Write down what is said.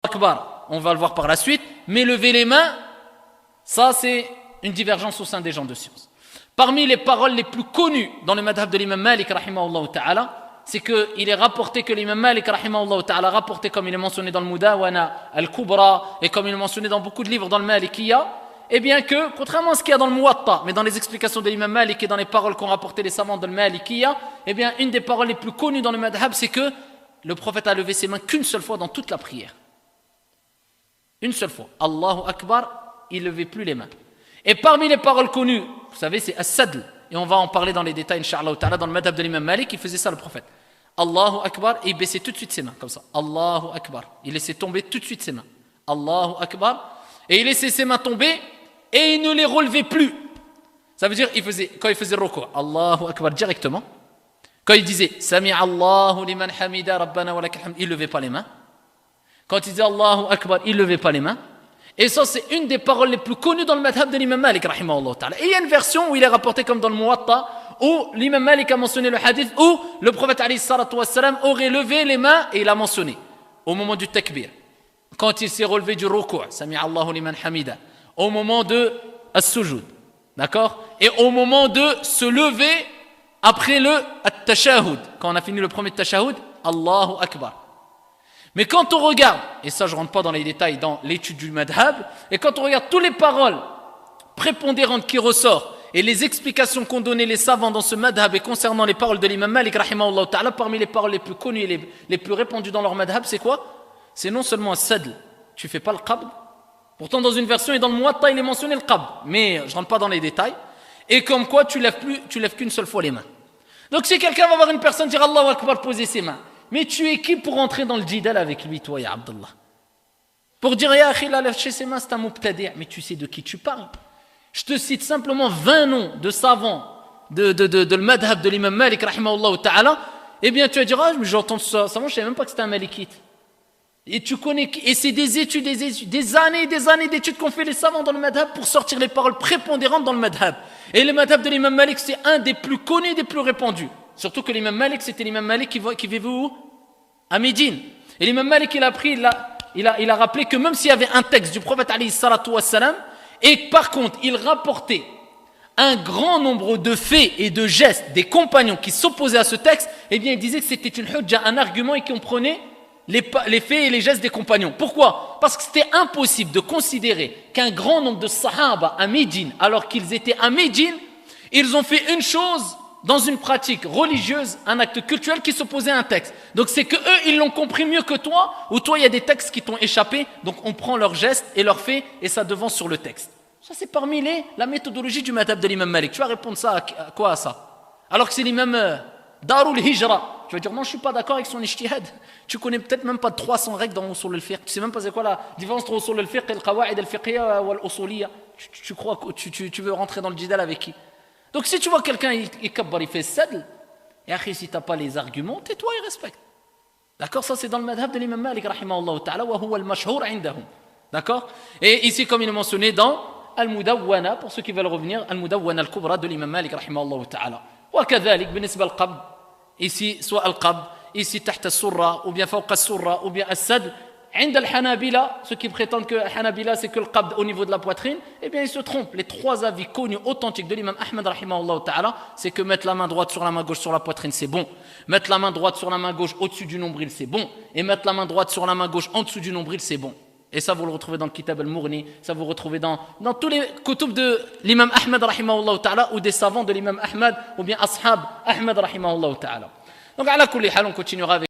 Akbar, on va le voir par la suite, mais lever les mains, ça c'est une divergence au sein des gens de science. Parmi les paroles les plus connues dans le madhab de l'imam Malik, rahimahullah ta'ala, c'est qu'il est rapporté que l'imam Malik, rahimahullah ta'ala, rapporté comme il est mentionné dans le Mudawana al-Kubra, et comme il est mentionné dans beaucoup de livres dans le Malikiyya, et bien que, contrairement à ce qu'il y a dans le Muwatta, mais dans les explications de l'imam Malik et dans les paroles qu'ont rapportées les savants de le Malikiyya, eh bien une des paroles les plus connues dans le madhab, c'est que le prophète a levé ses mains qu'une seule fois dans toute la prière. Une seule fois. Allahu Akbar, il ne levait plus les mains. Et parmi les paroles connues, vous savez, c'est as-sadl. Et on va en parler dans les détails, Inch'Allah ta'ala, dans le madhab de l'imam Malik, il faisait ça le prophète. Allahu Akbar, et il baissait tout de suite ses mains, comme ça. Allahu Akbar. Il laissait tomber tout de suite ses mains. Allahu Akbar. Et il laissait ses mains tomber, et il ne les relevait plus. Ça veut dire, quand il faisait le ruku', Allahu Akbar directement. Quand il disait, Sami Allahu liman hamida, Rabbana wa lakal hamd, il ne levait pas les mains. Quand il disait Allahu Akbar, il ne levait pas les mains. Et ça, c'est une des paroles les plus connues dans le madhab de l'imam Malik, rahimahullah ta'ala. Et il y a une version où il est rapporté comme dans le Muwatta, où l'imam Malik a mentionné le hadith, où le prophète alayhi salatu wassalam aurait levé les mains, et il a mentionné, au moment du takbir, quand il s'est relevé du ruku', Sami Allahu liman hamida, au moment de as-sujud, d'accord? Et au moment de se lever après le at-tashahud, quand on a fini le premier tashahud, Allahu Akbar. Mais quand on regarde, et ça je ne rentre pas dans les détails dans l'étude du madhab, et quand on regarde toutes les paroles prépondérantes qui ressortent et les explications qu'ont données les savants dans ce madhab et concernant les paroles de l'imam Malik, rahimahullah ta'ala, parmi les paroles les plus connues et les plus répandues dans leur madhab, c'est quoi? C'est non seulement un sadl, tu ne fais pas le qabd, pourtant dans une version et dans le Muwatta il est mentionné le qabd, mais je ne rentre pas dans les détails, et comme quoi tu lèves qu'une seule fois les mains. Donc si quelqu'un va voir une personne dire Allahu Akbar, poser ses mains, mais tu es qui pour entrer dans le jidal avec lui, toi, ya Abdallah? Pour dire, ya akhi, la lèche ses mains, c'est un mubtadi', mais tu sais de qui tu parles. Je te cite simplement 20 noms de savants de le madhab de l'imam Malik, rahimahullah ta'ala, eh bien tu vas dire, ah, mais j'entends ça, je ne savais même pas que c'était un malikite. Et tu connais, et c'est des études, des années et des années d'études qu'ont fait les savants dans le madhab pour sortir les paroles prépondérantes dans le madhab. Et le madhab de l'imam Malik, c'est un des plus connus, des plus répandus. Surtout que l'imam Malik, c'était l'imam Malik qui vivait où? À Médine. Et l'imam Malik, il a rappelé que même s'il y avait un texte du prophète alayhi salatu wassalam, et par contre, il rapportait un grand nombre de faits et de gestes des compagnons qui s'opposaient à ce texte, eh bien, il disait que c'était une hujja, un argument, et qu'on prenait les faits et les gestes des compagnons. Pourquoi? Parce que c'était impossible de considérer qu'un grand nombre de sahaba à Médine, alors qu'ils étaient à Médine, ils ont fait une chose dans une pratique religieuse, un acte culturel qui s'opposait à un texte. Donc c'est que eux, ils l'ont compris mieux que toi, ou toi, il y a des textes qui t'ont échappé, donc on prend leurs gestes et leurs faits, et ça devance sur le texte. Ça, c'est parmi la méthodologie du madhab de l'imam Malik. Tu vas répondre ça à quoi, à ça? Alors que c'est l'imam Darul Hijra. Tu vas dire, non, je ne suis pas d'accord avec son ijtihad. Tu connais peut-être même pas 300 règles dans Usul al-Fiqh. Tu sais même pas c'est quoi la différence entre Usul al-Fiqh et le Qawa'id al-Fiqhiyya ou al-Usuliyya. Tu crois que tu veux rentrer dans le jidal avec qui? Donc si tu vois quelqu'un, il kabbar, il fait sadl, et après si tu n'as pas les arguments, tais-toi et respecte. D'accord? Ça c'est dans le madhab de l'imam Malik, rahimahullah ta'ala, wa huwa al-mashhur indahum. D'accord? Et ici, comme il est mentionné dans Al-Mudawwana, pour ceux qui veulent revenir, Al-Mudawwana al-Kubra de l'imam Malik, rahimahullah ta'ala. Wa kadhalik, بالنسبة al-qabd, ici, soit al-qabd, ici, tahta al-surra, ou bien fawqa al-surra, ou bien al-sadl. عند الحنابلة, ceux qui prétendent que Hanabila c'est que le qabd au niveau de la poitrine, eh bien ils se trompent. Les trois avis connus authentiques de l'imam Ahmad rahimahullah ta'ala, c'est que mettre la main droite sur la main gauche sur la poitrine c'est bon, mettre la main droite sur la main gauche au-dessus du nombril c'est bon, et mettre la main droite sur la main gauche en dessous du nombril c'est bon. Et ça vous le retrouvez dans le Kitab al-Mughni, ça vous le retrouvez dans tous les kutub de l'imam Ahmad rahimahullah ta'ala, ou des savants de l'imam Ahmad, ou bien ashab Ahmad rahimahullah ta'ala. Donc à la kulli hal, on continuera avec